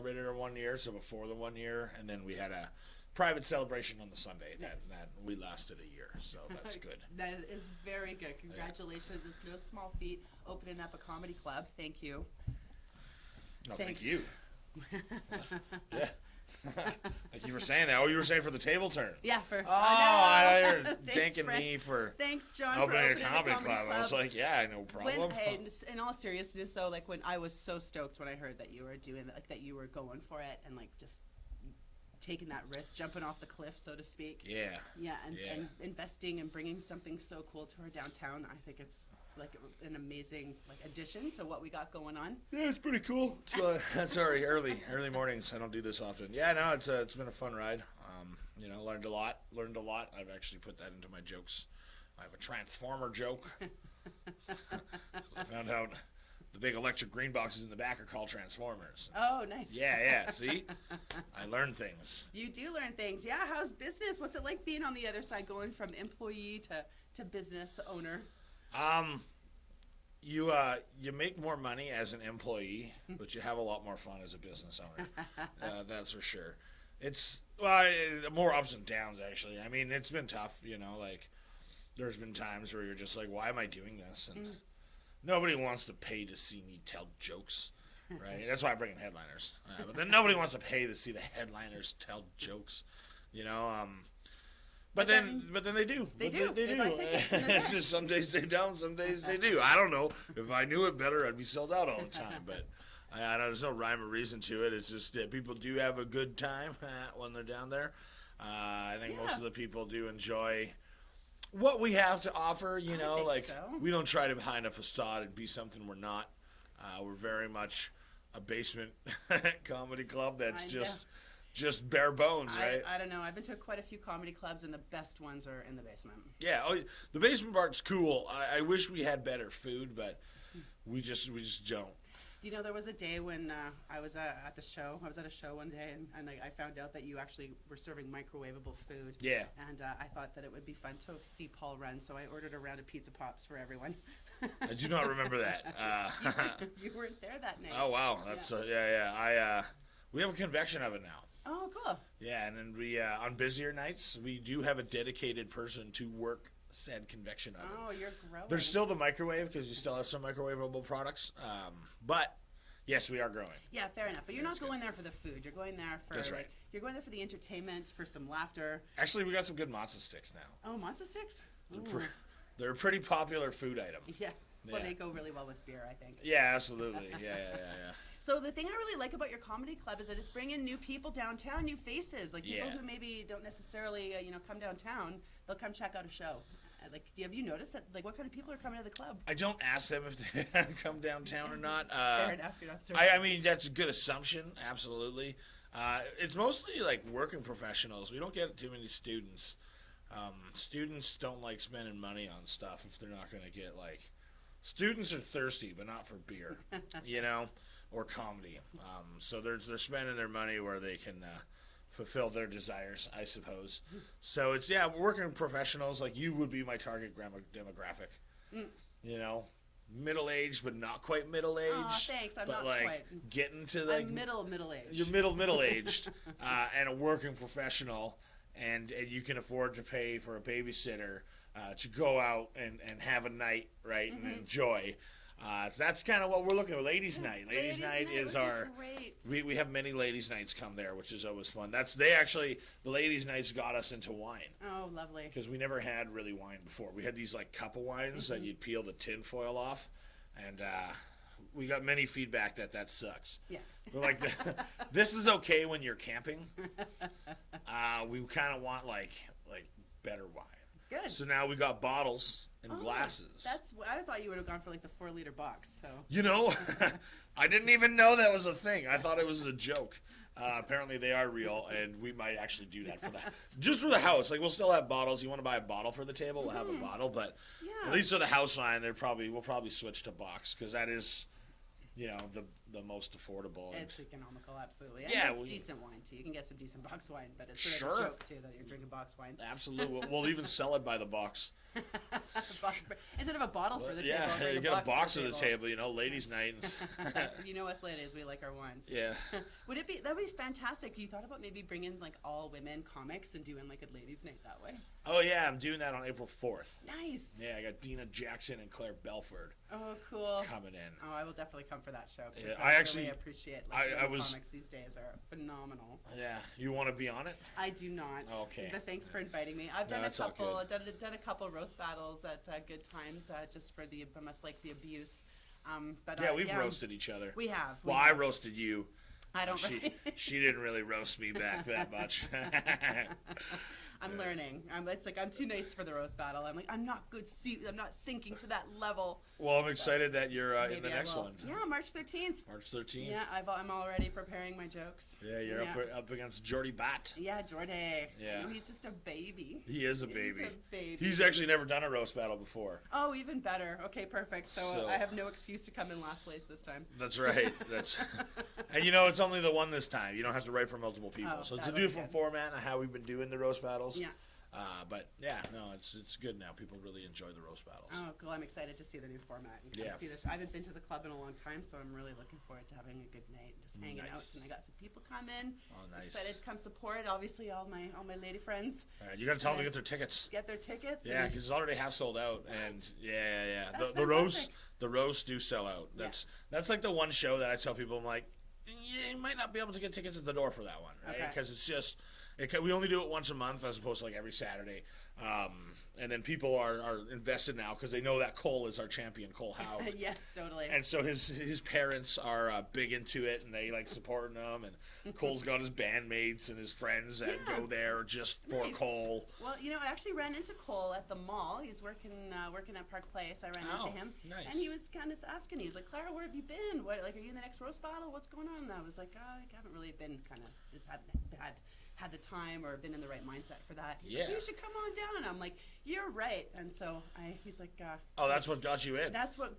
celebrated our 1 year, so before the 1 year, and then we had a private celebration on the Sunday. Nice. That we lasted a year, so that's good. That is very good. Congratulations. It's no small feat opening up a comedy club. Thank you. No, Thanks. thank you. Yeah. Like you were saying that. Oh, you were saying for the table turn. Yeah, for. Oh, I were Thanks, thanking Fred. me for Thanks, John, opening for a comedy club. I was like, yeah, no problem. In all seriousness, though, like when I was so stoked when I heard that you were doing that, like that you were going for it and like just taking that risk, jumping off the cliff, so to speak. Yeah. Yeah, and investing and bringing something so cool to our downtown. I think it's like an amazing like addition to what we got going on. Yeah, it's pretty cool. That's already early mornings. I don't do this often. Yeah, no, it's been a fun ride. Learned a lot. I've actually put that into my jokes. I have a Transformer joke. I found out the big electric green boxes in the back are called Transformers. Oh, nice. Yeah. See, I learn things. You do learn things. Yeah. How's business? What's it like being on the other side, going from employee to business owner? You make more money as an employee, but you have a lot more fun as a business owner. That's for sure. It's more ups and downs actually. I mean, it's been tough. Like there's been times where you're just like, why am I doing this? And nobody wants to pay to see me tell jokes, right? That's why I bring in headliners. But then nobody wants to pay to see the headliners tell jokes, But then they do. They do. They do. buy tickets It's just some days they don't, some days they do. I don't know. If I knew it better, I'd be sold out all the time. But I know there's no rhyme or reason to it. It's just that people do have a good time when they're down there. I think most of the people do enjoy what we have to offer. We don't try to behind a facade and be something we're not. We're very much a basement comedy club that's just bare bones, right? I don't know. I've been to quite a few comedy clubs, and the best ones are in the basement. Yeah, the basement part's cool. I wish we had better food, but we just don't. There was a day when I was at the show. I was at a show one day, and I found out that you actually were serving microwavable food. Yeah. And I thought that it would be fun to see Paul run, so I ordered a round of Pizza Pops for everyone. I do not remember that. You weren't there that night. Oh, wow. That's we have a convection oven now. Oh, cool. Yeah, and then we on busier nights we do have a dedicated person to work said convection oven. Oh, you're growing. There's still the microwave because you still have some microwavable products, but yes, we are growing. Yeah, fair enough. But you're not going there for the food. You're going there for That's right. You're going there for the entertainment, for some laughter. Actually, we got some good matzo sticks now. Oh, matzo sticks? They're a pretty popular food item. Yeah. Well, they go really well with beer, I think. Yeah, absolutely. Yeah. So the thing I really like about your comedy club is that it's bringing new people downtown, new faces, like people who maybe don't necessarily, come downtown. They'll come check out a show. Have you noticed that? Like, what kind of people are coming to the club? I don't ask them if they come downtown or not. Fair enough. You're not certain. I mean, that's a good assumption. Absolutely. It's mostly like working professionals. We don't get too many students. Students don't like spending money on stuff if they're not going to get like. Students are thirsty, but not for beer, or comedy. So they're spending their money where they can fulfill their desires, I suppose. So it's working professionals like you would be my target demographic. Middle-aged, but not quite middle-aged. Oh, thanks. I'm but not quite. Getting to like I'm middle-aged. You're middle-aged, and a working professional, and you can afford to pay for a babysitter to go out and have a night, right, and enjoy. So that's kind of what we're looking at. Ladies' night. Ladies' night is our. Great. We have many ladies' nights come there, which is always fun. The ladies' nights got us into wine. Oh, lovely. Because we never had really wine before. We had these like cup of wines that you'd peel the tin foil off, and we got many feedback that sucks. Yeah. But like this is okay when you're camping. We kind of want like better wine. Good. So now we got bottles and glasses. I thought you would have gone for like the 4-liter box. So. I didn't even know that was a thing. I thought it was a joke. Apparently they are real, and we might actually do that for that. Just for the house. Like we'll still have bottles. You want to buy a bottle for the table? We'll have a bottle, but at least for the house line, we'll probably switch to box because that is, the most affordable. It's economical, absolutely. And Yeah, it's decent wine too. You can get some decent box wine, but it's sort Sure. of a joke too that you're drinking box wine. Absolutely. We'll even sell it by the box. Instead of a bottle for the table, Yeah, bring you get a box for the table, ladies' night. So you know us ladies, we like our wine. Yeah. That'd be fantastic. You thought about maybe bringing like all women comics and doing like a ladies' night that way? Oh yeah, I'm doing that on April 4th. Nice. Yeah, I got Dina Jackson and Claire Belford Oh, cool. coming in. Oh, I will definitely come for that show. 'Cause Yeah, I actually- really appreciate I women was- comics these days are phenomenal. Yeah, you want to be on it? I do not. Okay. But thanks for inviting me. I've done No, a it's all couple. good. I've done a couple roast battles at good times, just for the almost like the abuse. But Yeah, we've roasted each other. We have. Well, I roasted you. I don't. She didn't really roast me back that much. I'm learning. It's like I'm too nice for the roast battle. I'm like I'm not good. I'm not sinking to that level. Well, I'm excited that you're in the Maybe I next will. one. Yeah, March 13th. March 13th. Yeah, I'm already preparing my jokes. Yeah, you're up against Jordy Bat. Yeah, Jordy. Yeah. He's just a baby. He is a baby. He's a baby. He's actually never done a roast battle before. Oh, even better. Okay, perfect. So So- I have no excuse to come in last place this time. That's right. And it's only the one this time. You don't have to write for multiple people. Oh, So it's a that'll be different good. format of how we've been doing the roast battles. Yeah. But yeah, no, it's good now. People really enjoy the roast battles. Oh, cool. I'm excited to see the new format and Yeah. see this. I haven't been to the club in a long time, so I'm really looking forward to having a good night and just hanging out. Nice. And I got some people come in. Oh, nice. Excited to come support. Obviously, all my lady friends You got to tell them to get their tickets. get their tickets. Yeah, and- because it's already half sold out, and yeah. That's The roast, fantastic. do sell out. That's like the one show that I tell people. I'm like, you might not be able to get tickets at the door for that one, right? Okay. Because it's just we only do it once a month as opposed to like every Saturday. And then people are invested now because they know that Cole is our champion, Cole Howe. Yes, totally. And so his parents are big into it, and they like supporting him. And Cole's got his bandmates and his friends that go there just for Nice. Cole. Well, I actually ran into Cole at the mall. He's working at Park Place. I ran into him, nice. and he was kind of asking me. He's like, "Clara, where have you been? What, are you in the next roast battle? What's going on?" And I was like, "I haven't really been. Kind of just hadn't had the time or been in the right mindset for that." He's like, Yeah. "You should come on down." I'm like, "You're right." And so he's like, Oh, that's what got you in. That's what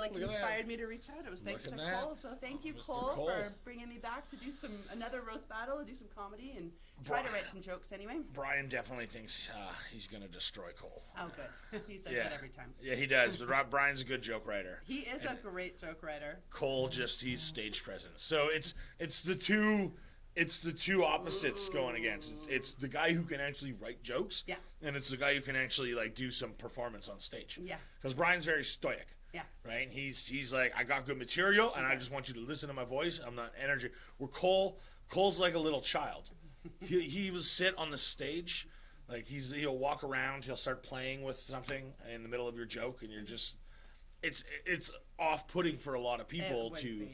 like Look at that. inspired me to reach out. It was thanks Look to at that. Cole. So thank you, Mr. Cole, Cole. for bringing me back to do another roast battle and do some comedy and try to write some jokes anyway. Brian definitely thinks he's going to destroy Cole. Oh, good. He says that every time. Yeah, he does. But Brian's a good joke writer. He is a great joke writer. Cole he's stage presence. So it's the two opposites going against. It's the guy who can actually write jokes. Yeah. And it's the guy who can actually like do some performance on stage. Yeah. Because Brian's very stoic. Yeah. Right? And he's like, I got good material and I just want you to listen to my voice. I'm not energy. Where Cole's like a little child. he will sit on the stage, like he'll walk around, he'll start playing with something in the middle of your joke, and you're just it's off-putting for a lot of people to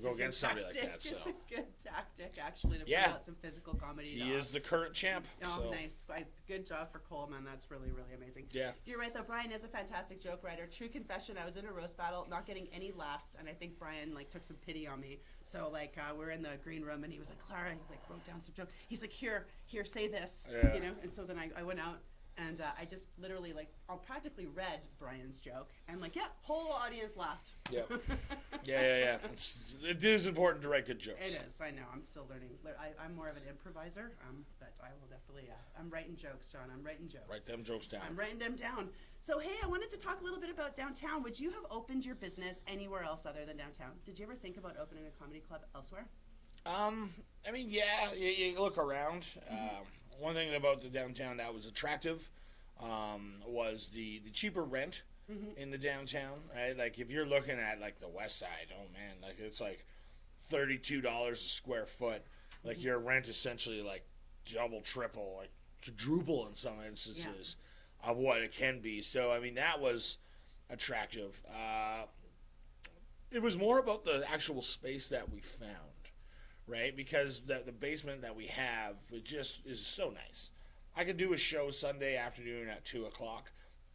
go against somebody like that. So It's a good tactic, actually, to bring out some physical comedy. He is the current champ. Oh, so. nice. Good job for Cole, man. That's really, really amazing. Yeah. You're right, though. Brian is a fantastic joke writer. True confession, I was in a roast battle, not getting any laughs, and I think Brian, took some pity on me. So, we're in the green room, and he was like, Clara, he, wrote down some jokes. He's like, here, say this, And so then I went out, and I just literally, I practically read Brian's joke, and whole audience laughed. Yep. Yeah. It is important to write good jokes. It is. I know. I'm still learning. I'm more of an improviser, but I will definitely. I'm writing jokes, John. I'm writing jokes. Write them jokes down. I'm writing them down. So hey, I wanted to talk a little bit about downtown. Would you have opened your business anywhere else other than downtown? Did you ever think about opening a comedy club elsewhere? You look around. One thing about the downtown that was attractive was the cheaper rent in the downtown, right? Like if you're looking at the west side, oh man, it's $32 a square foot. Like your rent essentially double, triple, quadruple in some instances of what it can be. So that was attractive. It was more about the actual space that we found. Right, because the basement that we have, it just is so nice. I could do a show Sunday afternoon at 2:00,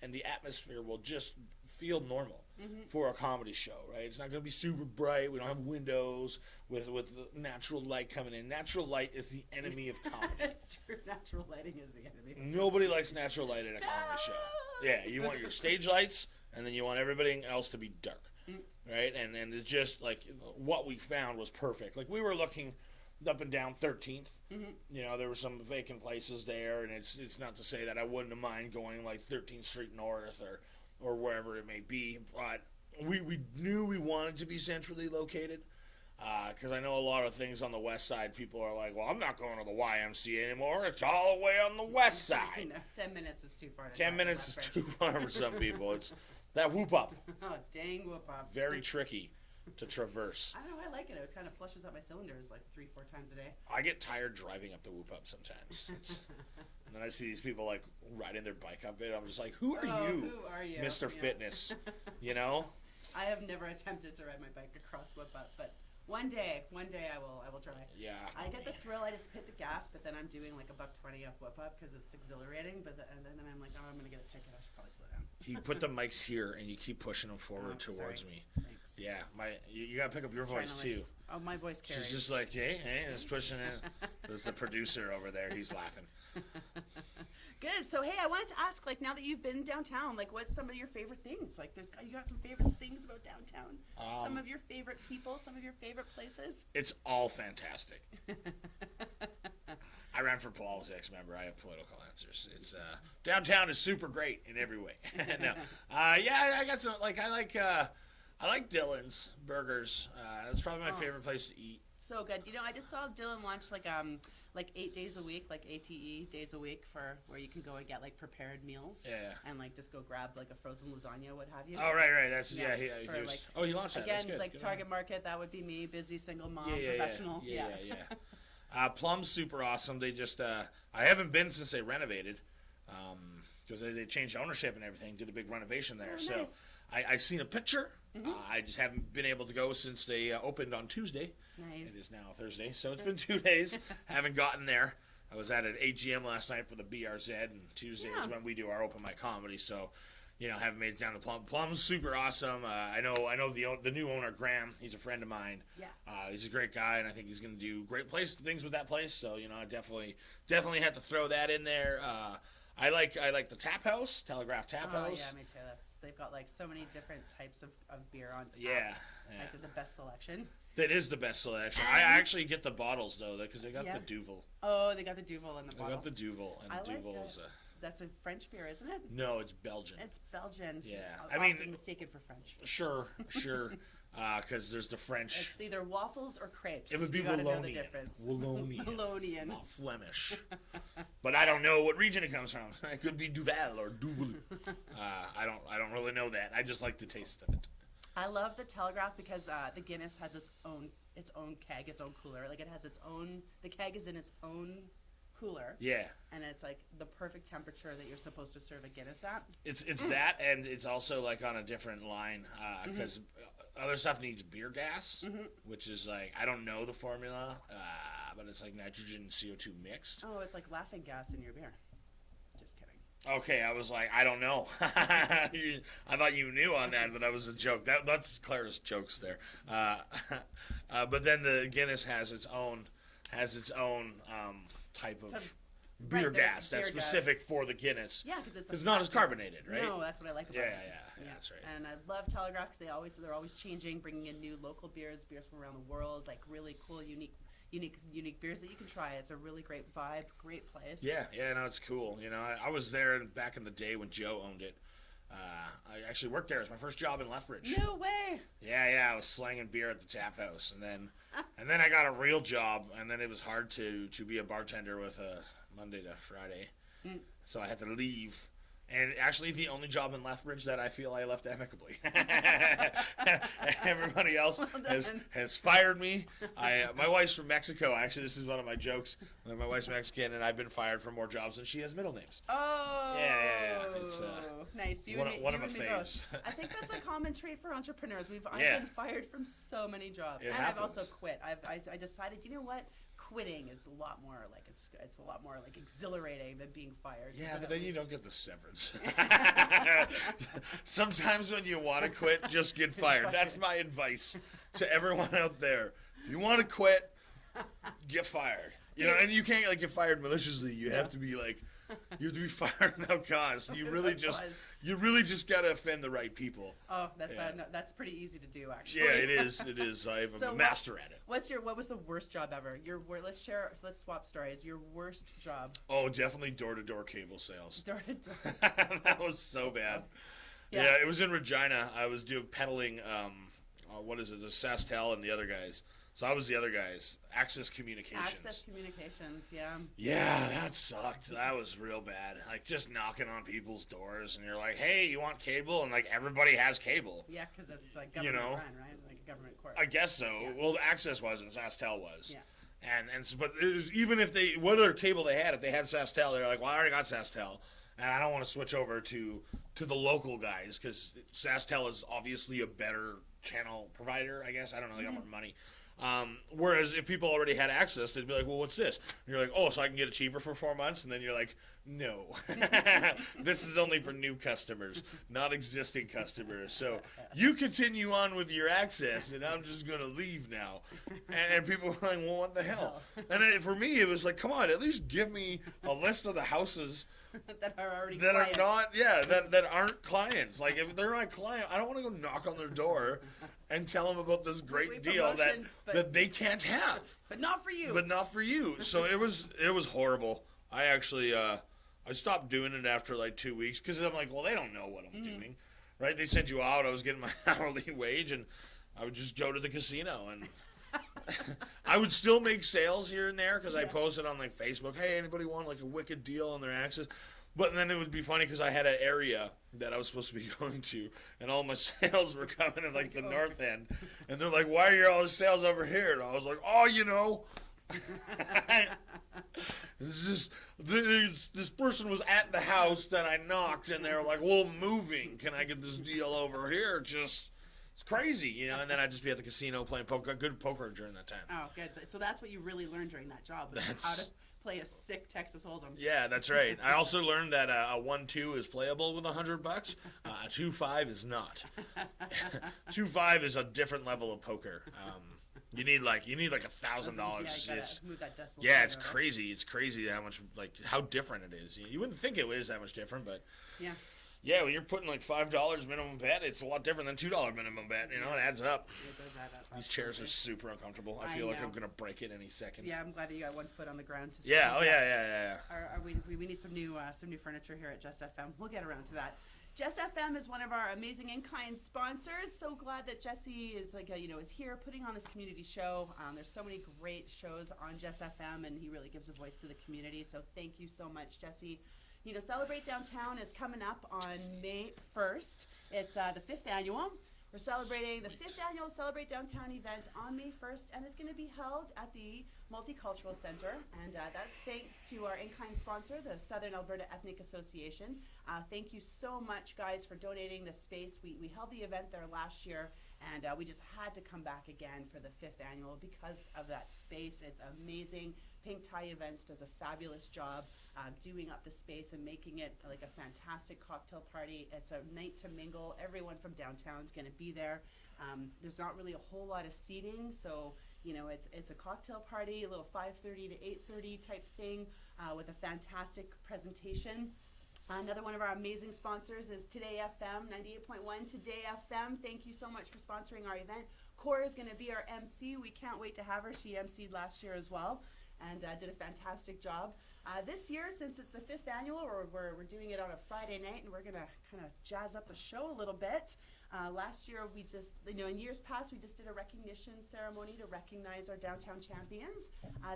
and the atmosphere will just feel normal for a comedy show. Right, it's not going to be super bright. We don't have windows with natural light coming in. Natural light is the enemy of comedy. It's true. Natural lighting is the enemy. Nobody likes natural light in a comedy show. Yeah, you want your stage lights, and then you want everything else to be dark. right? And it's just like what we found was perfect. Like we were looking up and down 13th. You know, there were some vacant places there, and it's not to say that I wouldn't have mind going like 13th Street North or wherever it may be, but we knew we wanted to be centrally located. Because I know a lot of things on the west side, people are like, well, I'm not going to the YMCA anymore. It's all the way on the west side. No, 10 minutes is too far. 10 minutes is too far for some people. It's that whoop up. Oh, dang whoop up. Very tricky to traverse. I don't know. I like it. It kind of flushes out my cylinders like 3-4 times a day. I get tired driving up the whoop up sometimes. And then I see these people like riding their bike up it. I'm just like, who are you? Who are you? Mr. Fitness. You know? I have never attempted to ride my bike across whoop up, but one day I will try. Yeah. I get the thrill. I just hit the gas, but then I'm doing like $1.20 up whoop up because it's exhilarating. And then I'm like, oh, I'm gonna get a ticket. I should probably slow down. You put the mics here and you keep pushing them forward towards me. Thanks. Yeah, you gotta pick up your voice too. Oh, my voice carries. She's just like, hey, it's pushing it. There's the producer over there. He's laughing. Good. So, hey, I wanted to ask, like, now that you've been downtown, like, what's some of your favorite things? Like, you got some favorite things about downtown? Some of your favorite people? Some of your favorite places? It's all fantastic. I ran for politics, remember. I have political answers. It's downtown is super great in every way. No, yeah, I got some. Like, I like Dylan's Burgers. That's probably my favorite place to eat. So good. You know, I just saw Dylan launch like 8 days a week, like ATE days a week, for where you can go and get like prepared meals. Yeah. And like just go grab like a frozen lasagna, what have you. Oh, right. That's he launched that. Again, good. like good Target Market, that would be me, busy single mom, yeah, professional. Yeah. Plum's super awesome. They just I haven't been since they renovated, because they changed ownership and everything. Did a big renovation there. Oh, so nice. I seen a picture. I just haven't been able to go since they opened on Tuesday. Nice. It is now Thursday, so it's been 2 days. Haven't gotten there. I was at an AGM last night for the BRZ, and Tuesday is when we do our open mic comedy. So, you know, haven't made it down to Plum. Plum's super awesome. I know the new owner, Graham. He's a friend of mine. Yeah. He's a great guy, and I think he's going to do great things with that place. So, you know, I definitely had to throw that in there. I like the Tap House, Telegraph Tap House. Yeah, me too. They've got like so many different types of beer on tap. Yeah. I think the best selection. That is the best selection. I actually get the bottles though, because they got the Duvel. Oh, they got the Duvel in the bottle. They got the Duvel, and Duvel is that's a French beer, isn't it? No, it's Belgian. It's Belgian. Yeah, Often mistaken for French. Sure. Because there's the French. It's either waffles or crepes. It would be you gotta know the Wallonian. difference. Wallonian. Not Flemish. But I don't know what region it comes from. It could be Duvel or Duvel. I don't really know that. I just like the taste of it. I love the Telegraph because the Guinness has its own keg, its own cooler. Like it has its own. The keg is in its own cooler. Yeah. And it's like the perfect temperature that you're supposed to serve a Guinness at. It's that, and it's also like on a different line because other stuff needs beer gas, which is like, I don't know the formula, but it's like nitrogen and CO2 mixed. Oh, it's like laughing gas in your beer. Just kidding. Okay, I was like, I don't know. I thought you knew on that, but that was a joke. That's Claire's jokes there. But then the Guinness has its own type of beer gas that's specific for the Guinness. Yeah, because it's not as carbonated, right? No, that's what I like about it. Yeah, that's right. And I love Telegraph because they're always changing, bringing in new local beers from around the world, like really cool, unique beers that you can try. It's a really great vibe, great place. Yeah, no, it's cool. You know, I was there back in the day when Joe owned it. I actually worked there. It was my first job in Lethbridge. No way. Yeah, I was slanging beer at the tap house, and then I got a real job, and then it was hard to be a bartender with a Monday to Friday, so I had to leave. And actually, the only job in Lethbridge that I feel I left amicably. Everybody else has fired me. My wife's from Mexico. Actually, this is one of my jokes. My wife's Mexican, and I've been fired for more jobs than she has middle names. Oh. Yeah. It's nice. One of my faves. I think that's a common trait for entrepreneurs. I've been fired from so many jobs, and happens. I've also quit. I decided, you know what? Quitting is a lot more like it's a lot more like exhilarating than being fired. Yeah, but then you don't get the severance. Sometimes when you want to quit, just get fired. That's my advice to everyone out there. If you want to quit, get fired. You know, and you can't like get fired maliciously. You have to be like, You have to be fired without cause. You really just got to offend the right people. Oh, that's pretty easy to do, actually. Yeah, it is. It is. I'm a master at it. What was the worst job ever? Let's swap stories. Your worst job. Oh, definitely door-to-door cable sales. Door-to-door. That was so bad. Yeah, it was in Regina. I was peddling, the SaskTel and the other guys. So I was the other guys. Access Communications, yeah. Yeah, that sucked. That was real bad. Like, just knocking on people's doors, and you're like, hey, you want cable? And, like, everybody has cable. Yeah, because it's, like, government run, right? Like a government court. I guess so. Yeah. Well, Access wasn't. SaskTel was. Yeah. But it was, even if what other cable they had, if they had SaskTel, they're like, well, I already got SaskTel. And I don't want to switch over to the local guys, because SaskTel is obviously a better channel provider, I guess. I don't know. They got more money. Whereas if people already had access, they'd be like, well, what's this? And you're like, oh, so I can get it cheaper for 4 months? And then you're like, no. This is only for new customers, not existing customers. So you continue on with your access, and I'm just going to leave now. And people were like, well, what the hell? And for me, it was like, come on, at least give me a list of the houses that are already that clients. Are not, that aren't clients. Like, if they're my client, I don't want to go knock on their door and tell them about this great deal that they can't have. But not for you. But not for you. So it was horrible. I actually I stopped doing it after like 2 weeks, because I'm like, well, they don't know what I'm doing, right? They sent you out. I was getting my hourly wage, and I would just go to the casino, and I would still make sales here and there, because I posted on like Facebook, hey, anybody want like a wicked deal on their access? But then it would be funny, because I had an area that I was supposed to be going to, and all my sales were coming in like the north end, and they're like, why are all the sales over here? And I was like, oh, you know. This person was at the house that I knocked, and they were like, well, moving, can I get this deal over here? It's crazy, you know. And then I'd just be at the casino playing poker, good poker during that time. Oh, good. So that's what you really learned during that job, was how to play a sick Texas Hold'em. Yeah, that's right. I also learned that a 1-2 is playable with $100. A 2-5 is not. 2-5 is a different level of poker. You need like $1,000. Move that decimal. Yeah, it's crazy. It's crazy how different it is. You wouldn't think it was that much different, but yeah, when you're putting like $5 minimum bet, it's a lot different than $2 minimum bet. You know, it adds up. It does add up. These chairs are super uncomfortable. I feel like I'm gonna break it any second. Yeah, I'm glad that you got 1 foot on the ground. Yeah. We need some new furniture here at Jess FM. We'll get around to that. Jess FM is one of our amazing in-kind sponsors. So glad that Jesse is is here putting on this community show. There's so many great shows on Jess FM, and he really gives a voice to the community. So thank you so much, Jesse. Celebrate Downtown is coming up on May 1st. It's the 5th annual. We're celebrating the 5th annual Celebrate Downtown event on May 1st, and it's going to be held at the Multicultural Center. And that's thanks to our in-kind sponsor, the Southern Alberta Ethnic Association. Thank you so much, guys, for donating the space. We held the event there last year, and we just had to come back again for the 5th annual because of that space. It's amazing. Pink Tie Events does a fabulous job doing up the space and making it like a fantastic cocktail party. It's a night to mingle. Everyone from downtown is going to be there. There's not really a whole lot of seating, so it's a cocktail party, a little 5:30 to 8:30 type thing with a fantastic presentation. Another one of our amazing sponsors is Today FM, 98.1 Today FM. Thank you so much for sponsoring our event. Cora is going to be our MC. We can't wait to have her. She MC'd last year as well, and did a fantastic job. This year, since it's the 5th annual, we're doing it on a Friday night, and we're going to kind of jazz up the show a little bit. Last year, we just, in years past, we just did a recognition ceremony to recognize our downtown champions.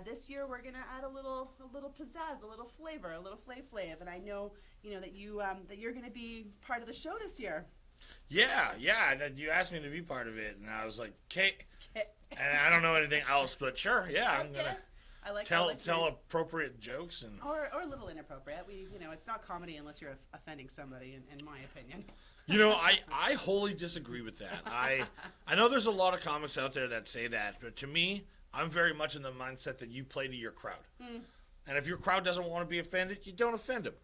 This year, we're going to add a little pizzazz, a little flavor, a little flav, and I know, that you're going to be part of the show this year. Yeah, you asked me to be part of it, and I was like, okay. And I don't know anything else, but sure, yeah, I'm gonna. I like tell appropriate jokes and or a little inappropriate. It's not comedy unless you're offending somebody, in my opinion. I wholly disagree with that. I know there's a lot of comics out there that say that, but to me, I'm very much in the mindset that you play to your crowd. And if your crowd doesn't want to be offended, you don't offend them.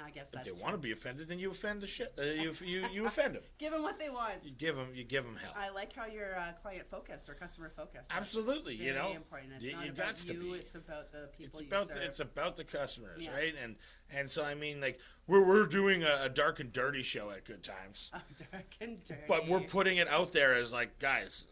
I guess If that's they true. want to be offended, then you offend the shit. You offend them. Give them what they want. You give them hell. I like how you're client focused or customer focused. That's Absolutely, very you know. important. It's You not got about to you. be. It's about the people It's about you serve. it's about the customers, Yeah. right? And so I mean, like we're doing a dark and dirty show at Good Times, Oh, dark and dirty. but we're putting it out there as like, guys,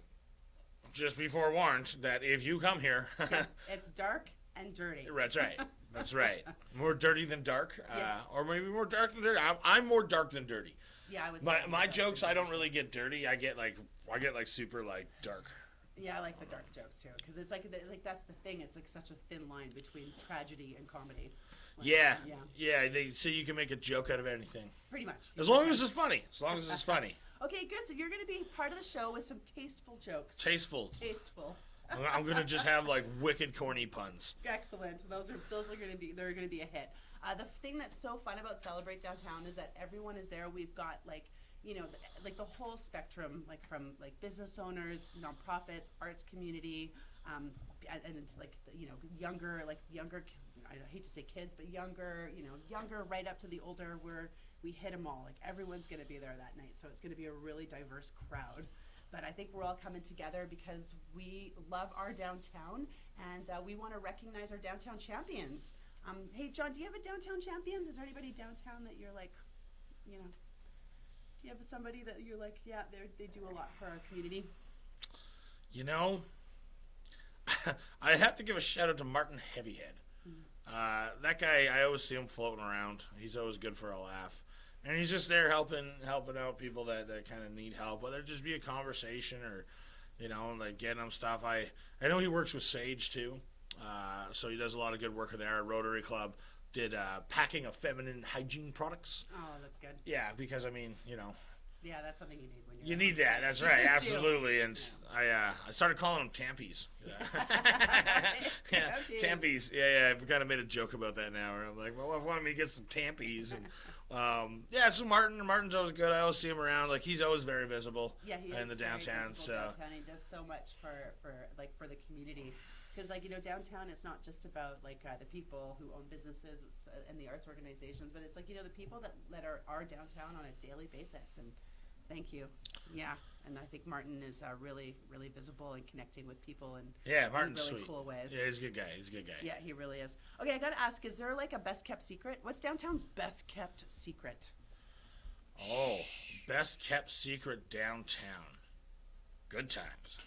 just be forewarned that if you come here, Yeah, it's dark and dirty. that's right. That's right. More dirty than dark, Yeah. or maybe more dark than dirty. I'm more dark than dirty. Yeah, I was. My jokes, I don't really get dirty. I get like super like dark. Yeah, I like the dark jokes too, because it's like that's the thing. It's like such a thin line between tragedy and comedy. Like, Yeah, yeah, yeah. So you can make a joke out of anything, pretty much. as long as it's funny. As long as it's funny, Okay, good. So you're going to be part of the show with some tasteful jokes. tasteful. Tasteful. I'm gonna just have like wicked corny puns. Excellent. Those are going to be they're going to be a hit. The thing that's so fun about Celebrate Downtown is that everyone is there. We've got like like the whole spectrum, like from like business owners, nonprofits, arts community, and it's like younger. I hate to say kids, but younger right up to the older. We hit them all. Like everyone's going to be there that night, so it's going to be a really diverse crowd. But I think we're all coming together because we love our downtown, and we want to recognize our downtown champions. Hey, John, do you have a downtown champion? Is there anybody downtown that you're like, do you have somebody that you're like, yeah, they do a lot for our community? I have to give a shout out to Martin Heavyhead. That guy, I always see him floating around. He's always good for a laugh. And he's just there helping out people that kind of need help, whether it just be a conversation or, like getting them stuff. I know he works with Sage too, so he does a lot of good work there. Rotary Club did packing of feminine hygiene products. Oh, that's good. Yeah, because I mean, Yeah, that's something you need when you're. you need that. That's right, absolutely. And I started calling them tampies. Yeah, tampies. Yeah. I've kind of made a joke about that now. Where I'm like, well, why don't we get some tampies? And so Martin's always good. I always see him around. Like he's always very visible. Yeah, he is in the downtown. Very visible downtown. He does so much for the community. Because downtown, it's not just about the people who own businesses and the arts organizations, but it's the people that are downtown on a daily basis. And thank you. Yeah, and I think Martin is really, really visible and connecting with people in Martin's really sweet. cool ways. Yeah, he's a good guy. Yeah, he really is. Okay, I gotta ask: is there like a best kept secret? What's downtown's best kept secret? Oh, best kept secret downtown. Good times.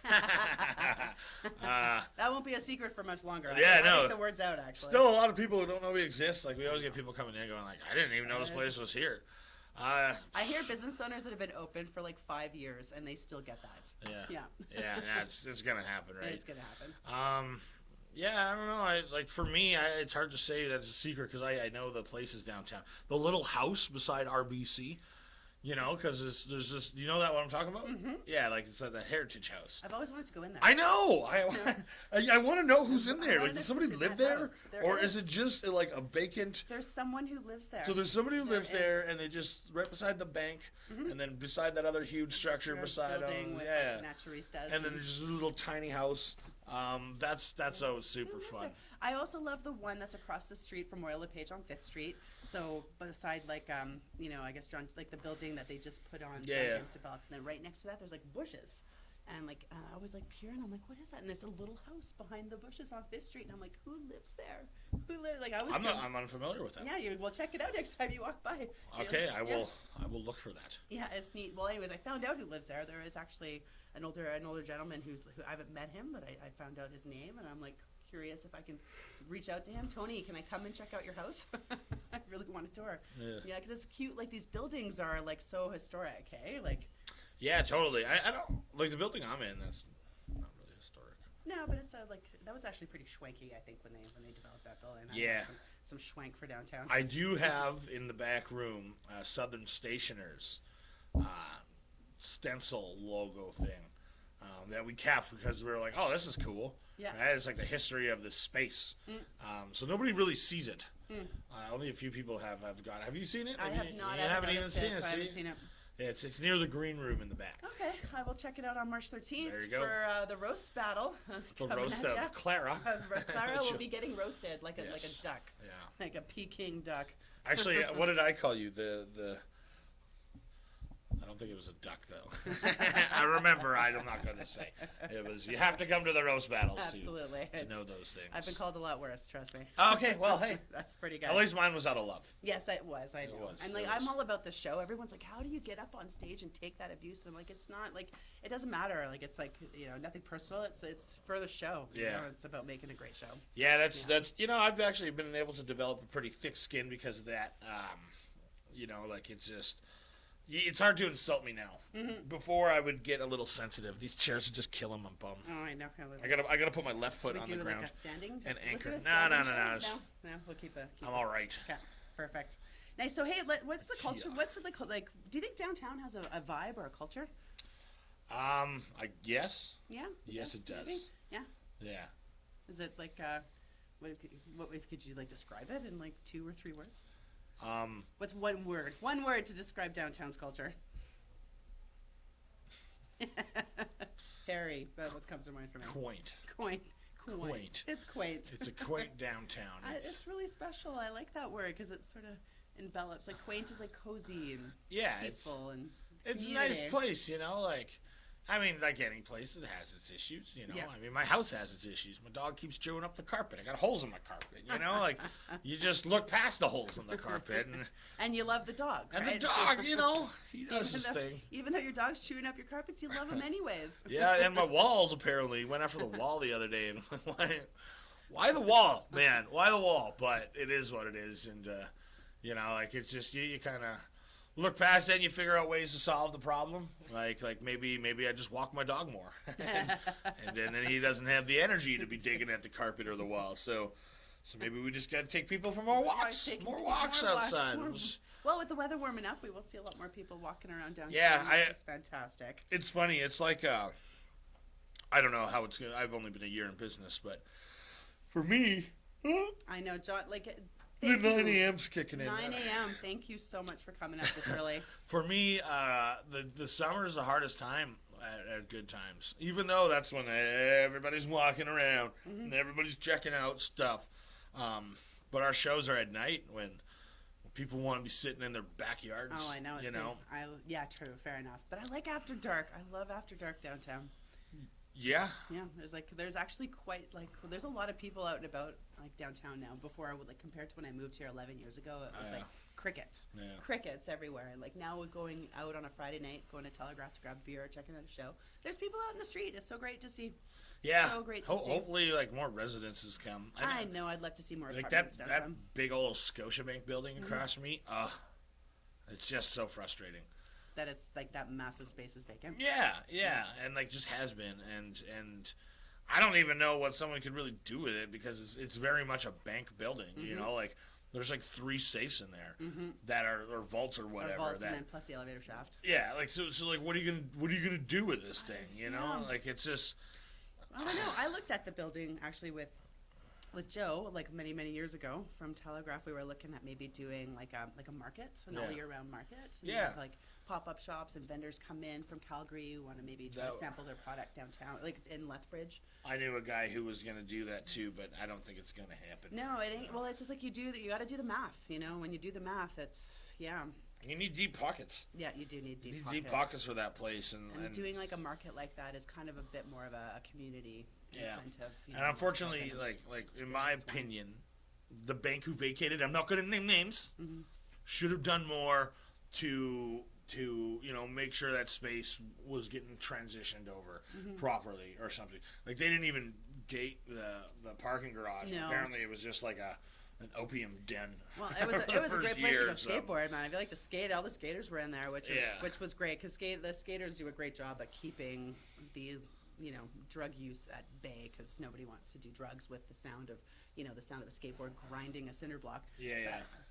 That won't be a secret for much longer. Yeah, I think the word's out, actually. Still a lot of people who don't know we exist. Like, we always get people coming in going like, I didn't even know this place was here. I hear business owners that have been open for like 5 years, and they still get that. Yeah. Yeah, it's going to happen, right? It's going to happen. Yeah, I don't know. For me, it's hard to say that's a secret because I know the places downtown. The little house beside RBC. Because there's this, that what I'm talking about? Mm-hmm. Yeah, it's like the Heritage House. I've always wanted to go in there. I know. I want to know who's in there. Like, does somebody live there? Or is it just like a vacant? There's someone who lives there. So there's somebody who lives there, and they just right beside the bank, and then beside that other huge structure beside them. With, yeah. Naturistas. And then there's just a little tiny house. That's always super fun. I also love the one that's across the street from Royal LePage on 5th Street. So beside I guess John, the building that they just put on John James developed, and then right next to that there's bushes. And I was peering, I'm like, what is that? And there's a little house behind the bushes on 5th Street, and I'm like, who lives there? Who lives? I'm unfamiliar with that. Yeah, well, check it out next time you walk by. Okay, I will look for that. Yeah, it's neat. Well, anyways, I found out who lives there. There is actually an older gentleman who I haven't met him, but I found out his name, and I'm curious if I can reach out to him. Tony, can I come and check out your house? I really want a tour. Yeah, because it's cute. These buildings are so historic. Hey, Yeah, totally. I don't like the building I'm in. That's not really historic. No, but it's that was actually pretty schwanky. I think when they developed that building. Yeah, some schwank for downtown. I do have in the back room Southern Stationers stencil logo thing that we kept because we were like, oh, this is cool. Yeah, that is the history of this space. So nobody really sees it. Only a few people have got. Have you seen it? I have not. You haven't even seen it. I haven't seen it. It's near the green room in the back. Okay, I will check it out on March 13th There you go. for the roast battle. The coming roast at of ya. Clara. Clara will be getting roasted like a duck, Yeah. like a Peking duck. Actually, what did I call you? The I don't think it was a duck though. I remember. I'm not going to say. It was. You have to come to the roast battles Absolutely. to know those things. I've been called a lot worse. Trust me. Okay. Well, hey. That's pretty good. At least mine was out of love. Yes, it was. I know. was, And it I'm was. all about the show. Everyone's like, "How do you get up on stage and take that abuse?" And I'm like, "It's not like it doesn't matter. Like it's like nothing personal. It's for the show. Yeah. It's about making a great show." Yeah, that's I've actually been able to develop a pretty thick skin because of that. Like it's just. It's hard to insult me now. Mm-hmm. Before I would get a little sensitive. These chairs are just killing my bum. Oh, I know. I gotta put my left foot Should on we the do ground like a standing? and Let's anchor. do a No. standing show? No, we'll keep it. I'm all right. Okay, perfect. Nice. So hey, what's the culture? Yeah. What's the like? Do you think downtown has a vibe or a culture? I guess. Yeah. Yes, it maybe? does. Yeah. Yeah. Is it like what could you like describe it in like 2 or 3 words? What's one word? One word to describe downtown's culture. Harry, that's what comes to mind for me. Quaint. Quaint. It's quaint. It's a quaint downtown. It's really special. I like that word because it sort of envelops. Like quaint is like cozy and peaceful and it's a community. nice place, like any place, it has its issues, Yeah. I mean, my house has its issues. My dog keeps chewing up the carpet. I got holes in my carpet, like you just look past the holes in the carpet and you love the dog, and right? the dog, he does his thing. Even though your dog's chewing up your carpets, you love him anyways. Yeah, and my walls apparently went after the wall the other day, and why the wall, man? Why the wall? But it is what it is, and like it's just you kind of look past it and you figure out ways to solve the problem. Like maybe I just walk my dog more, and then he doesn't have the energy to be digging at the carpet or the wall. So maybe we just got to take people for more walks, more walks outside. Well, with the weather warming up, we will see a lot more people walking around downtown. Yeah, which is fantastic. It's funny. It's like I don't know how it's going. I've only been a year in business, but for me, I know, John. Like. The 9 a.m.'s kicking in. 9 a.m. Thank you so much for coming up this early. For me, the summer is the hardest time at good times. Even though that's when everybody's walking around and everybody's checking out stuff. But our shows are at night when people want to be sitting in their backyards. Oh, I know. Yeah, true. Fair enough. But I like after dark. I love after dark downtown. Yeah. Yeah, there's actually quite there's a lot of people out and about like downtown now. Before I would compared to when I moved here 11 years ago, it was like crickets, crickets everywhere. And like now we're going out on a Friday night, going to Telegraph to grab a beer, checking out a show. There's people out in the street. It's so great to see. Yeah. So great to see. Hopefully, more residences come. I know. I'd love to see more like apartments that downtown. big old Scotiabank building across from me. It's just so frustrating. That it's like that massive space is vacant. Yeah, and just has been, and I don't even know what someone could really do with it because it's very much a bank building. There's 3 safes in there that are or vaults or whatever. Or vaults and then plus the elevator shaft. Yeah, so what are you gonna do with this thing? It's just. I don't know. I looked at the building actually with Joe many years ago from Telegraph. We were looking at maybe doing like a market, an all year round market. And have, pop-up shops and vendors come in from Calgary who want to maybe try to sample their product downtown, like in Lethbridge. I knew a guy who was going to do that too, but I don't think it's going to happen. No, it ain't. Well, it's just like you got to do the math. When you do the math, You need deep pockets. Yeah, you do need deep pockets. Deep pockets for that place, and doing a market like that is kind of a bit more of a community incentive. And unfortunately, in my opinion, the bank who vacated, I'm not going to name names, should have done more to make sure that space was getting transitioned over properly or something. They didn't even gate the parking garage. No. Apparently, it was just an opium den. Well, it was a great place to go so. skateboard, man. If you like to skate, all the skaters were in there, which was great because the skaters do a great job at keeping the drug use at bay because nobody wants to do drugs with the sound of a skateboard grinding a cinder block.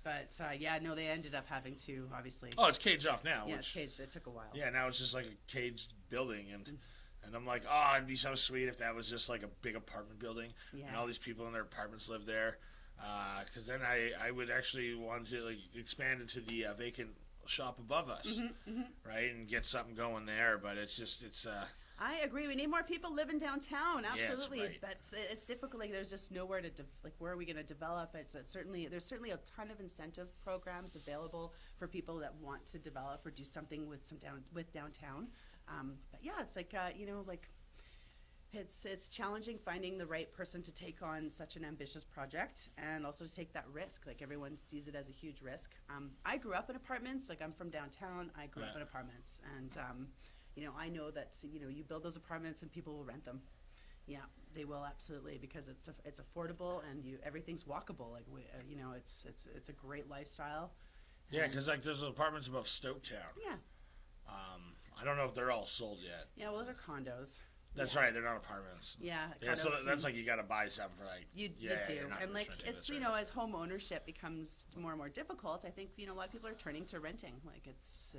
But they ended up having to obviously. Oh, it's caged off now. Yeah, it's caged. It took a while. Yeah, now it's just like a caged building, and I'm like, oh, it'd be so sweet if that was just like a big apartment building, and all these people in their apartments live there. Because then I would actually want to expand into the vacant shop above us, right, and get something going there. But it's I agree. We need more people living downtown. Absolutely, right. but it's difficult. Like, there's just nowhere to where are we going to develop? There's certainly a ton of incentive programs available for people that want to develop or do something with downtown. But yeah, it's like it's challenging finding the right person to take on such an ambitious project and also to take that risk. Like, everyone sees it as a huge risk. I grew up in apartments. Like, I'm from downtown. I grew up in apartments, and I know that you build those apartments and people will rent them. Yeah, they will, absolutely, because it's affordable and everything's walkable. Like, it's a great lifestyle. Yeah, because like there's apartments above Stoketown. Yeah. I don't know if they're all sold yet. Yeah, well, those are condos. That's right, they're not apartments. Yeah, so that's like you got to buy something for like. You do, and like it's as home ownership becomes more and more difficult, I think a lot of people are turning to renting. Like, it's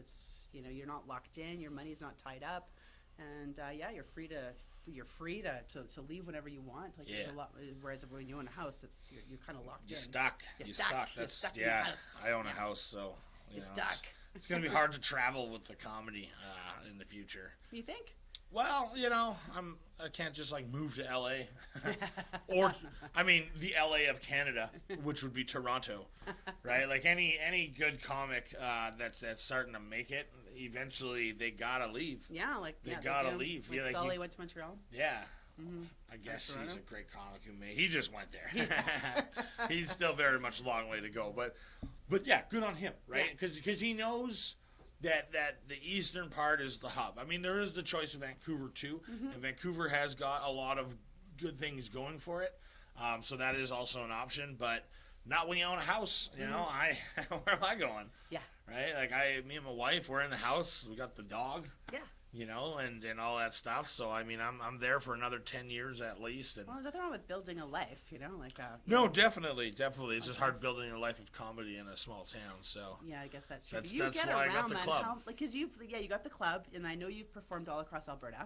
you're not locked in, your money's not tied up, and you're free to leave whenever you want. Like, there's a lot. Whereas when you own a house, you're kind of locked in. You're stuck. That's stuck in the house. I own a house, so you're stuck. It's gonna be hard to travel with the comedy in the future. You think? Well, I can't just like move to LA, or the LA of Canada, which would be Toronto, right? Like any good comic that's starting to make it, eventually they gotta leave. Yeah, they gotta leave. Like Sully went to Montreal. Yeah. Mm-hmm. I guess he's a great comic who made. He just went there. He's still very much a long way to go, but yeah, good on him, right? Because he knows that the eastern part is the hub. I mean, there is the choice of Vancouver too, and Vancouver has got a lot of good things going for it. So that is also an option, but not when you own a house. Where am I going? Yeah. Right. Like me and my wife, we're in the house. We got the dog. Yeah. And all that stuff. So I'm there for another 10 years at least. And there's nothing wrong with building a life, No, definitely. It's just hard building a life of comedy in a small town. So yeah, I guess that's true. That's get why around I got the club. Because you got the club, and I know you've performed all across Alberta.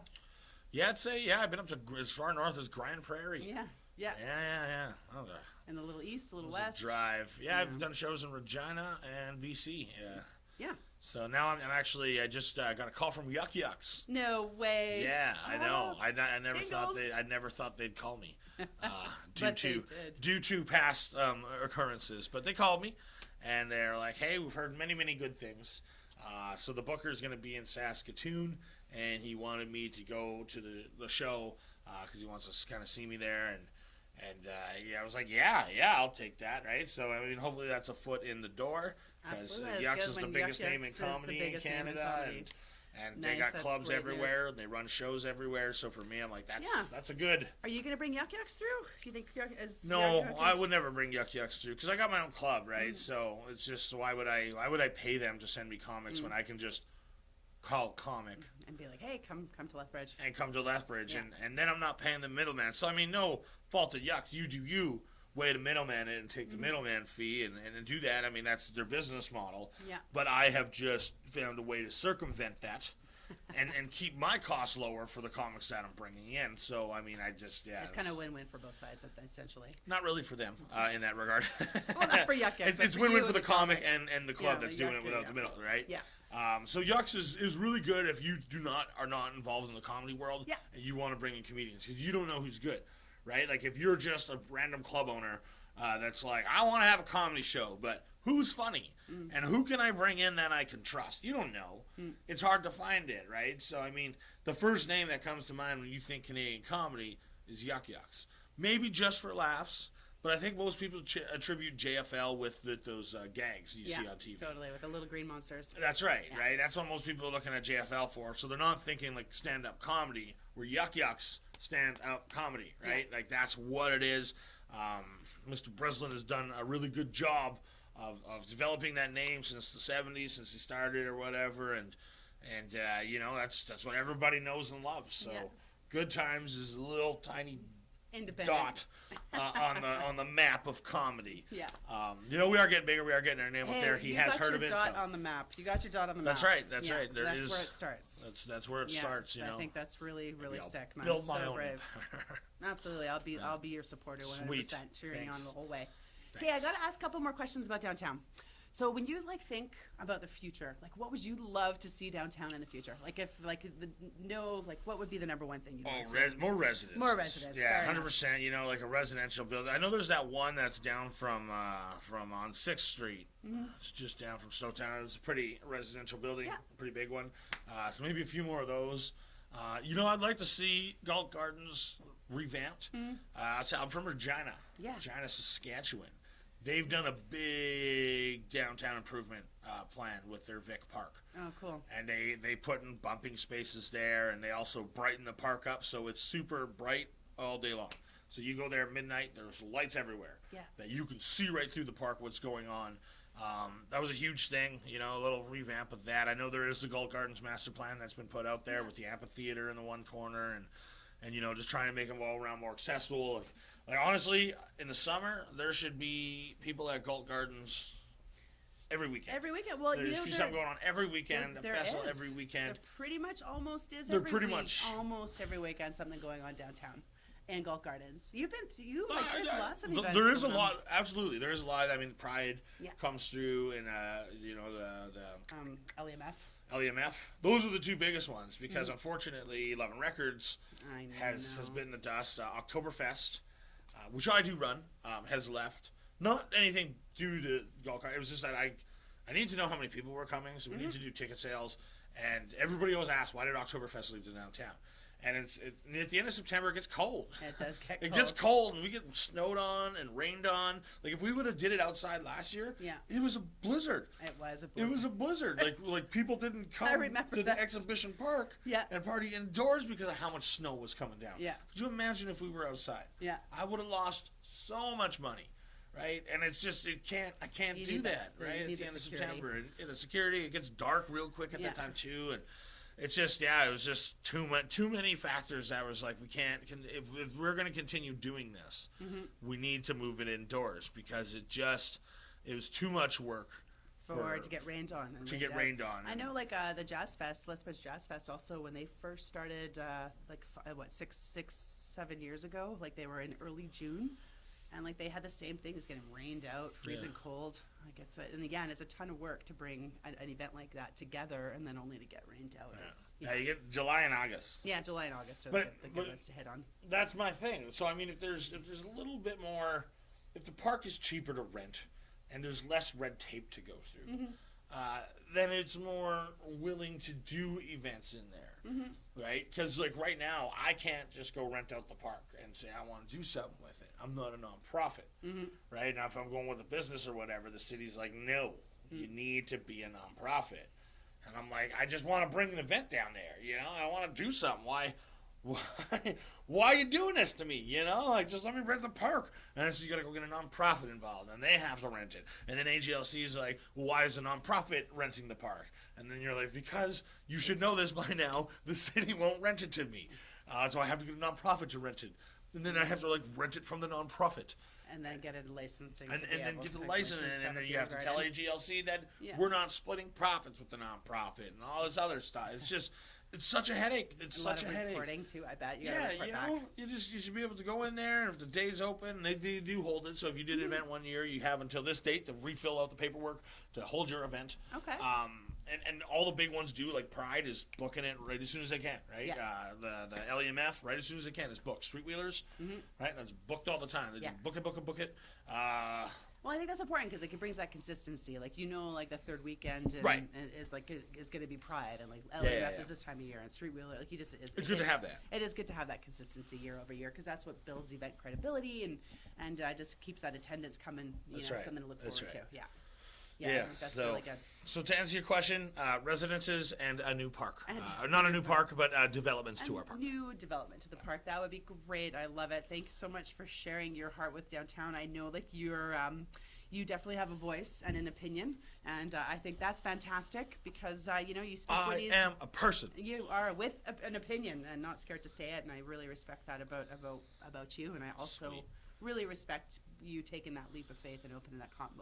Yeah, I've been up to as far north as Grand Prairie. Yeah. Yeah. Oh, and a little east, a little west. Drive. Yeah, I've done shows in Regina and BC. Yeah. So now I'm actually, I just got a call from Yuck Yucks. No way. Yeah, I know. I never thought they'd call me due to past occurrences. But they called me, and they're like, "Hey, we've heard many, many good things. So the booker's going to be in Saskatoon, and he wanted me to go to the show because he wants to kind of see me there." And I was like, yeah, I'll take that, right? So, hopefully that's a foot in the door. Because Yucks is the biggest name in comedy in Canada. And they got clubs everywhere, and they run shows everywhere. So for me, I'm like, that's a good. Are you going to bring Yuck Yucks through? Do you think No, I would never bring Yuck Yucks through because I got my own club, right? So it's just why would I pay them to send me comics when I can just call comic and be like, hey, come to Lethbridge. And come to Lethbridge, and then I'm not paying the middleman. So no fault of Yucks. You do you. Way to middleman it and take the middleman fee and do that. That's their business model. Yeah. But I have just found a way to circumvent that and keep my costs lower for the comics that I'm bringing in. So, it's kind of win-win for both sides, essentially. Not really for them in that regard. Well, not for Yuck Yucks. It's win-win for the comic and the club that's doing it without the middle, right? Yeah. So Yucks is really good if you are not involved in the comedy world and you want to bring in comedians because you don't know who's good. Right? Like, if you're just a random club owner that's like, I want to have a comedy show, but who's funny? And who can I bring in that I can trust? You don't know. It's hard to find it, right? So, the first name that comes to mind when you think Canadian comedy is Yuck Yucks. Maybe just for laughs, but I think most people attribute JFL with those gags you see on TV. Yeah, totally, with the little green monsters. That's right, right? That's what most people are looking at JFL for. So they're not thinking, like, stand-up comedy, where Yuck Yucks stand-up comedy, right? Like, that's what it is. Mr. Breslin has done a really good job of developing that name since the 70s, since he started or whatever, and that's what everybody knows and loves. So Good Times is a little tiny dot on the map of comedy. Yeah. We are getting bigger. We are getting our name up there. He has heard of it. You got your dot on the map. You got your dot on the map. That's right. That's right. That's where it starts. That's where it starts. I think that's really, really sick, man. Build my so own. Brave. Absolutely. I'll be your supporter 100%, cheering you on the whole way. Thanks. Okay, I got to ask a couple more questions about downtown. So when you like think about the future, like what would you love to see downtown in the future? Like if like what would be the number one thing you'd want to see? More residents. More residents. Yeah, 100%. You know, like a residential building. I know there's that one that's down from on 6th Street. Mm-hmm. It's just down from Stowtown. It's a pretty residential building, Yeah. pretty big one. So maybe a few more of those. You know, I'd like to see Galt Gardens revamped. I'm from Regina, Regina, Saskatchewan. They've done a big downtown improvement plan with their Vic Park. Oh, cool. And they put in bumping spaces there, and they also brighten the park up so it's super bright all day long. So you go there at midnight, there's lights everywhere that you can see right through the park what's going on. That was a huge thing, you know, a little revamp of that. I know there is the Galt Gardens master plan that's been put out there with the amphitheater in the one corner and you know, just trying to make them all around more accessible. Like honestly, in the summer, there should be people at Galt Gardens every weekend. Every weekend. Well, There's something going on every weekend, there a festival is. every weekend. There pretty much almost is There every pretty week, much. almost every weekend something going on downtown and Galt Gardens. There's lots of events. There is a going on. lot, absolutely. There is a lot. I mean, Pride Yeah. comes through, and you know the LEMF. LEMF. Those are the two biggest ones because unfortunately, 11 Records has been in the dust. Oktoberfest, which I do run, has left. Not anything due to Galt Gardens. It was just that I need to know how many people were coming, so we need to do ticket sales. And everybody always asks, why did Oktoberfest leave the downtown? And at the end of September, it gets cold. It does get cold. It gets cold, and we get snowed on and rained on. Like, if we would have did it outside last year, it was a blizzard. It was a blizzard. It was a blizzard. like people didn't come to the exhibition park and party indoors because of how much snow was coming down. Yeah. Could you imagine if we were outside? Yeah. I would have lost so much money. Right, and it's just I can't do that. Right, at the end of September, and the security, it gets dark real quick at that time too, and it's just it was just too many factors that was like we can't. If we're going to continue doing this, we need to move it indoors because it was too much work to get rained on. rained on. I know, like the Jazz Fest, Lethbridge Jazz Fest. Also, when they first started, 7 years ago, like they were in early June. And like they had the same thing, as getting rained out, freezing cold. Like and again, it's a ton of work to bring an event like that together, and then only to get rained out. You get July and August. Yeah, July and August are the good ones to hit on. That's my thing. So I mean, if there's a little bit more, if the park is cheaper to rent, and there's less red tape to go through, then it's more willing to do events in there, right? Because like right now, I can't just go rent out the park and say I want to do something with it. I'm not a nonprofit, right? Now, if I'm going with a business or whatever, the city's like, no, you need to be a nonprofit. And I'm like, I just want to bring an event down there, you know? I want to do something. Why are you doing this to me, you know? Like, just let me rent the park. And then so you got to go get a nonprofit involved, and they have to rent it. And then AGLC's like, well, why is the nonprofit renting the park? And then you're like, because you should know this by now, the city won't rent it to me. So I have to get a nonprofit to rent it. And then I have to like rent it from the nonprofit, and then get a licensing, and then get the license, and then you have to tell AGLC that we're not splitting profits with the nonprofit and all this other stuff. It's just it's such a headache. It's such a headache. Reporting too, I bet. You know, you should be able to go in there, and if the day's open, they do hold it. So if you did an event one year, you have until this date to refill out the paperwork to hold your event. Okay. And all the big ones do, like Pride is booking it right as soon as they can, right? Yeah. The LEMF, right as soon as they can, is booked. Street Wheelers, right? That's booked all the time. They just book it. Well, I think that's important because like it brings that consistency. Like like the third weekend and is going to be Pride, and like LEMF is this time of year, and Street Wheeler, like it's good to have that. It is good to have that consistency year over year because that's what builds event credibility and just keeps that attendance coming. Something to look forward to. Yeah. Yeah, that's really good. So to answer your question, residences and a new park. Not a new park, but developments to our park. New development to the park. That would be great. I love it. Thanks so much for sharing your heart with downtown. I know like you definitely have a voice and an opinion, and I think that's fantastic because you speak what I am a person. You are with an opinion and not scared to say it, and I really respect that about you. And I also really respect you taking that leap of faith and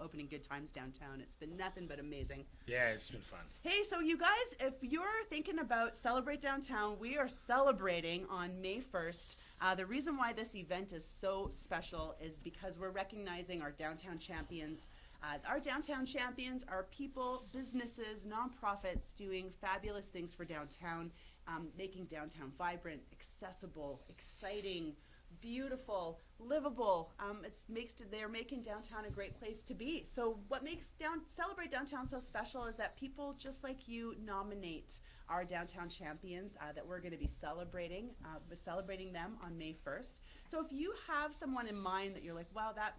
opening Good Times downtown. It's been nothing but amazing. Yeah, it's been fun. Hey, so you guys, if you're thinking about Celebrate Downtown, we are celebrating on May 1st. The reason why this event is so special is because we're recognizing our downtown champions. Our downtown champions are people, businesses, nonprofits doing fabulous things for downtown, making downtown vibrant, accessible, exciting, beautiful, livable. They're making downtown a great place to be. So what makes Celebrate Downtown so special is that people just like you nominate our downtown champions that we're going to be celebrating them on May 1st. So if you have someone in mind that you're like, wow, that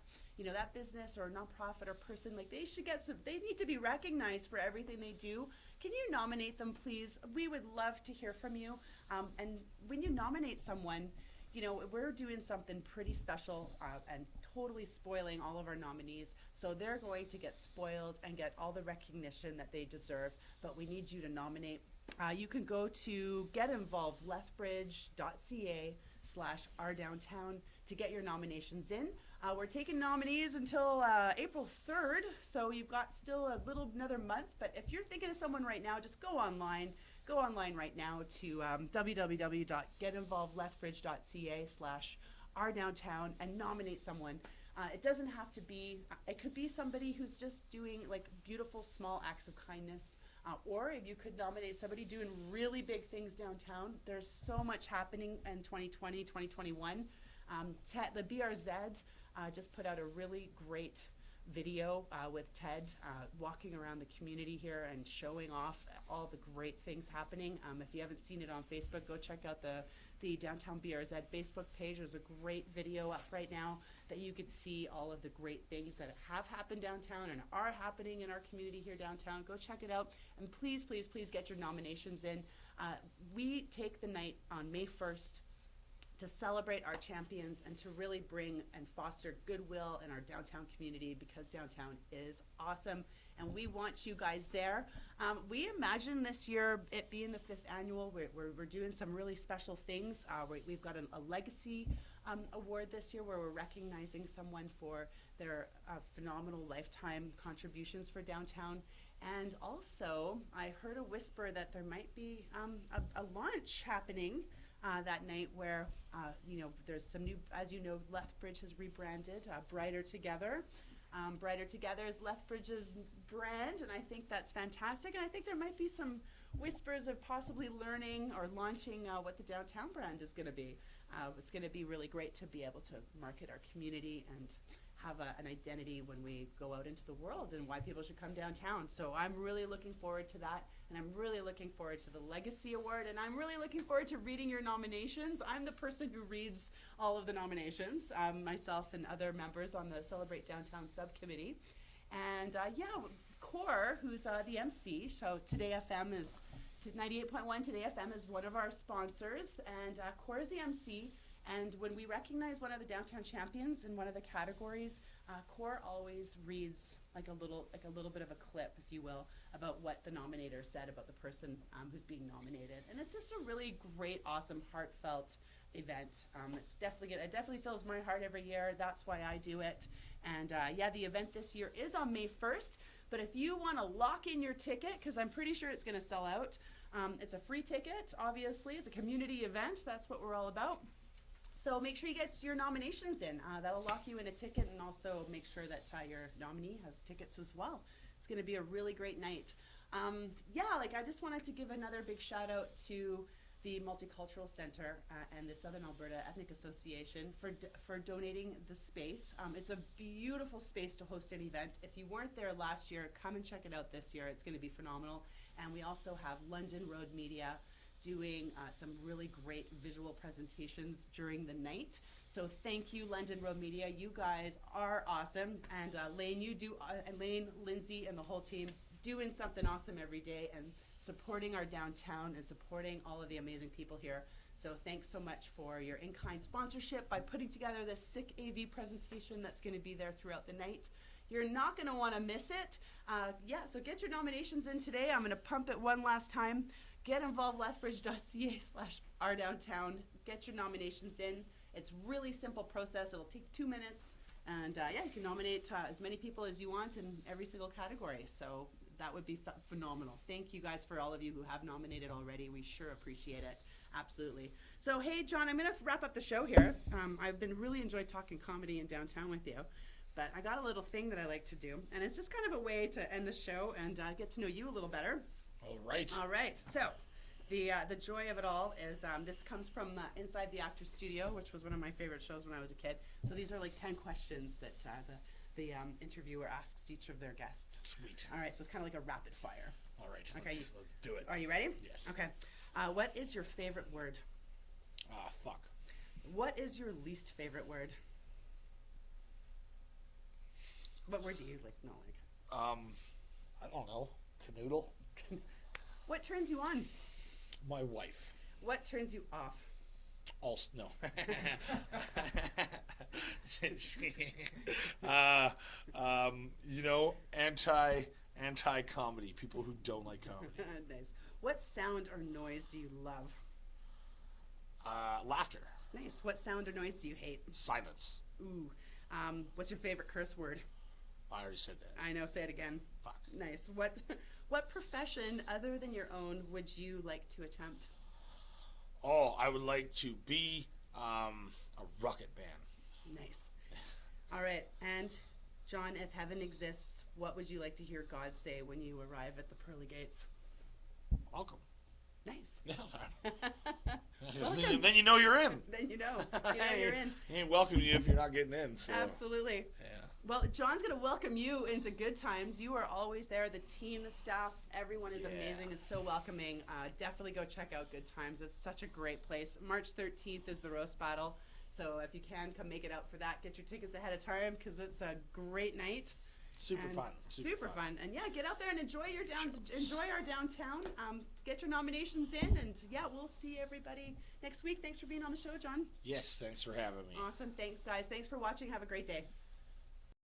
business or nonprofit or person, like they need to be recognized for everything they do. Can you nominate them, please? We would love to hear from you. And when you nominate someone, we're doing something pretty special and totally spoiling all of our nominees. So they're going to get spoiled and get all the recognition that they deserve. But we need you to nominate. You can go to getinvolvedlethbridge.ca/ourdowntown to get your nominations in. We're taking nominees until April 3rd, so you've got still another month. But if you're thinking of someone right now, just go online. Go online right now to www.getinvolvedlethbridge.ca/ourdowntown and nominate someone. It doesn't have to be, it could be somebody who's just doing like beautiful small acts of kindness. Or if you could nominate somebody doing really big things downtown. There's so much happening in 2020, 2021. The BRZ just put out a really great video with Ted walking around the community here and showing off all the great things happening. If you haven't seen it on Facebook, go check out the Downtown BRZ Facebook page. There's a great video up right now that you could see all of the great things that have happened downtown and are happening in our community here downtown. Go check it out, and please, please, please get your nominations in. We take the night on May 1st to celebrate our champions and to really bring and foster goodwill in our downtown community, because downtown is awesome and we want you guys there. We imagine this year it being the 5th annual. We're doing some really special things. We've got a legacy award this year where we're recognizing someone for their phenomenal lifetime contributions for downtown. And also, I heard a whisper that there might be a launch happening that night where, there's some new, as you know, Lethbridge has rebranded Brighter Together. Brighter Together is Lethbridge's brand, and I think that's fantastic. And I think there might be some whispers of possibly learning or launching what the downtown brand is going to be. It's going to be really great to be able to market our community and have an identity when we go out into the world and why people should come downtown. So I'm really looking forward to that, and I'm really looking forward to the Legacy Award, and I'm really looking forward to reading your nominations. I'm the person who reads all of the nominations, myself and other members on the Celebrate Downtown subcommittee. And Core, who's the MC, so Today FM is 98.1 Today FM is one of our sponsors, and Core is the MC. And when we recognize one of the downtown champions in one of the categories, Core always reads like a little bit of a clip, if you will, about what the nominator said about the person who's being nominated. And it's just a really great, awesome, heartfelt event. It definitely fills my heart every year. That's why I do it. And the event this year is on May 1st. But if you want to lock in your ticket, because I'm pretty sure it's going to sell out, it's a free ticket, obviously. It's a community event. That's what we're all about. So make sure you get your nominations in. That'll lock you in a ticket, and also make sure that your nominee has tickets as well. It's going to be a really great night. I just wanted to give another big shout out to the Multicultural Center and the Southern Alberta Ethnic Association for donating the space. It's a beautiful space to host an event. If you weren't there last year, come and check it out this year. It's going to be phenomenal. And we also have London Road Media doing some really great visual presentations during the night. So thank you, London Road Media. You guys are awesome. And Lane, Lane, Lindsay, and the whole team doing something awesome every day and supporting our downtown and supporting all of the amazing people here. So thanks so much for your in-kind sponsorship by putting together this sick AV presentation that's going to be there throughout the night. You're not going to want to miss it. So get your nominations in today. I'm going to pump it one last time. GetInvolvedLethbridge.ca/ourdowntown. Get your nominations in, It's really simple process. It'll take 2 minutes. And yeah, you can nominate as many people as you want in every single category. So that would be phenomenal. Thank you guys for all of you who have nominated already. We sure appreciate it. Absolutely. So, hey, John, I'm going to wrap up the show here. I've been really enjoyed talking comedy in downtown with you. But I got a little thing that I like to do. And it's just kind of a way to end the show and get to know you a little better. All right. All right. So the joy of it all is this comes from Inside the Actors Studio, which was one of my favorite shows when I was a kid. So these are like 10 questions that the interviewer asks each of their guests. Sweet. All right. So it's kind of like a rapid fire. All right. Okay. Let's do it. Are you ready? Yes. Okay. What is your favorite word? Fuck. What is your least favorite word? What word do you not like? I don't know. Canoodle. What turns you on? My wife. What turns you off? Also, no. Anti-comedy. People who don't like comedy. Nice. What sound or noise do you love? Laughter. Nice. What sound or noise do you hate? Silence. Ooh. What's your favorite curse word? I already said that. I know. Say it again. Fuck. Nice. What profession other than your own would you like to attempt? Oh, I would like to be a rocket band. Nice. All right. And John, if heaven exists, what would you like to hear God say when you arrive at the pearly gates? Welcome. Nice. Yeah. Welcome. Then you know you're in. Then you know you're in. He ain't welcoming you if you're not getting in. So. Absolutely. Yeah. Well, John's going to welcome you into good times. You are always there. The team, the staff, everyone is amazing and so welcoming. Definitely go check out Good Times. It's such a great place. March 13th is the roast battle. So if you can, come make it out for that. Get your tickets ahead of time because it's a great night. Super fun. Super fun. And yeah, get out there and enjoy our downtown. Get your nominations in, and yeah, we'll see everybody next week. Thanks for being on the show, John. Yes, thanks for having me. Awesome. Thanks, guys. Thanks for watching. Have a great day.